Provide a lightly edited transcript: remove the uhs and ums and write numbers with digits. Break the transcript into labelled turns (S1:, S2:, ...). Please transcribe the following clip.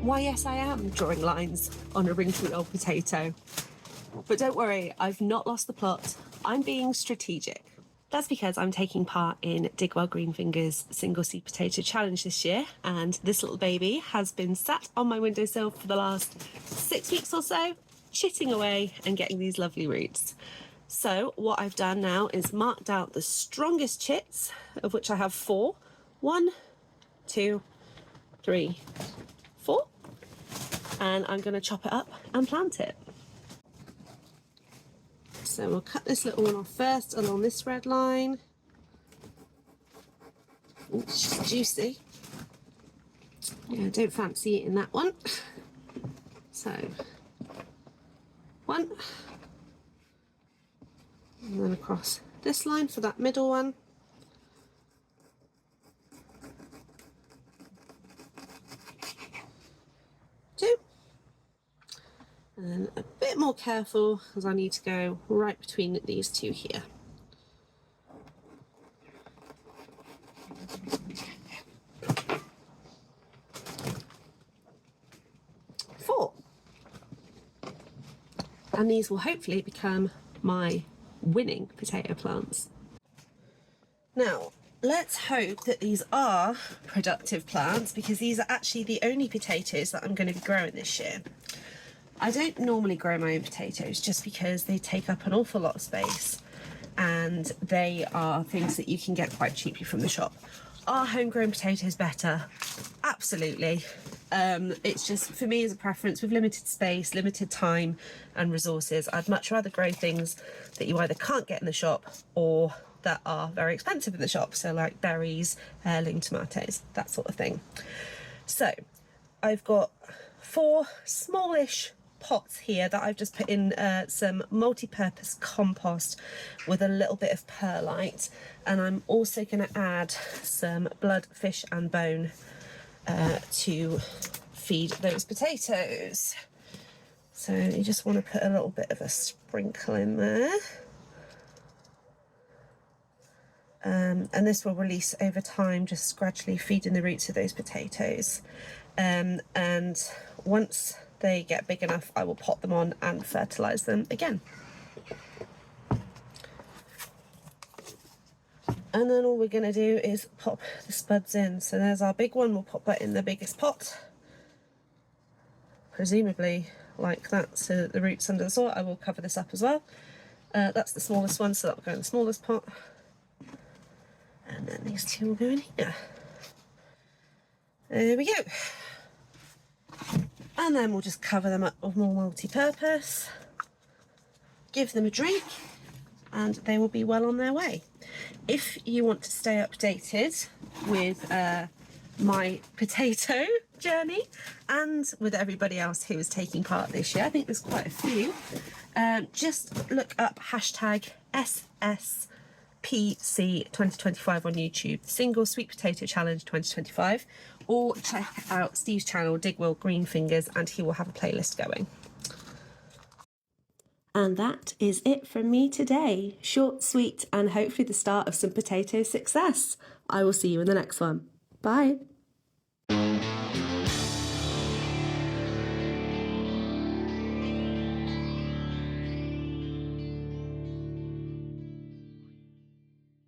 S1: Why, yes, I am drawing lines on a wrinkly old potato. But don't worry, I've not lost the plot. I'm being strategic. That's because I'm taking part in Digwell Greenfinger's Single Seed Potato Challenge this year, and this little baby has been sat on my windowsill for the last 6 weeks or so, chitting away and getting these lovely roots. So what I've done now is marked out the strongest chits, of which I have 4. 1, 2, 3, 4. And I'm going to chop it up and plant it. So we'll cut this little one off first along this red line. Ooh, it's just juicy. Yeah, I don't fancy eating that one. So 1, and then across this line for that middle one. 2. And then a bit more careful as I need to go right between these 2 here. Four. And these will hopefully become my winning potato plants. Now, let's hope that these are productive plants, because these are actually the only potatoes that I'm going to be growing this year. I don't normally grow my own potatoes just because they take up an awful lot of space and they are things that you can get quite cheaply from the shop. Are homegrown potatoes better? Absolutely. It's just, for me as a preference, with limited space, limited time and resources, I'd much rather grow things that you either can't get in the shop or that are very expensive in the shop. So like berries, heirloom tomatoes, that sort of thing. So I've got 4 smallish pots here that I've just put in some multi-purpose compost with a little bit of perlite, and I'm also going to add some blood, fish and bone to feed those potatoes. So you just want to put a little bit of a sprinkle in there, and this will release over time, just gradually feeding the roots of those potatoes. And once they get big enough, I will pot them on and fertilise them again. And then all we're going to do is pop the spuds in. So there's our big one, we'll pop that in the biggest pot, presumably like that, so that the roots under the soil. I will cover this up as well. That's the smallest one, so that will go in the smallest pot. And then these 2 will go in here. There we go. And then we'll just cover them up with more multi-purpose, give them a drink, and they will be well on their way. If you want to stay updated with my potato journey and with everybody else who is taking part this year, I think there's quite a few, just look up hashtag SSPC 2025 on YouTube, Single Sweet Potato Challenge 2025, or check out Steve's channel, Digwell Greenfingers, and he will have a playlist going. And that is it from me today. Short, sweet, and hopefully the start of some potato success. I will see you in the next one. Bye.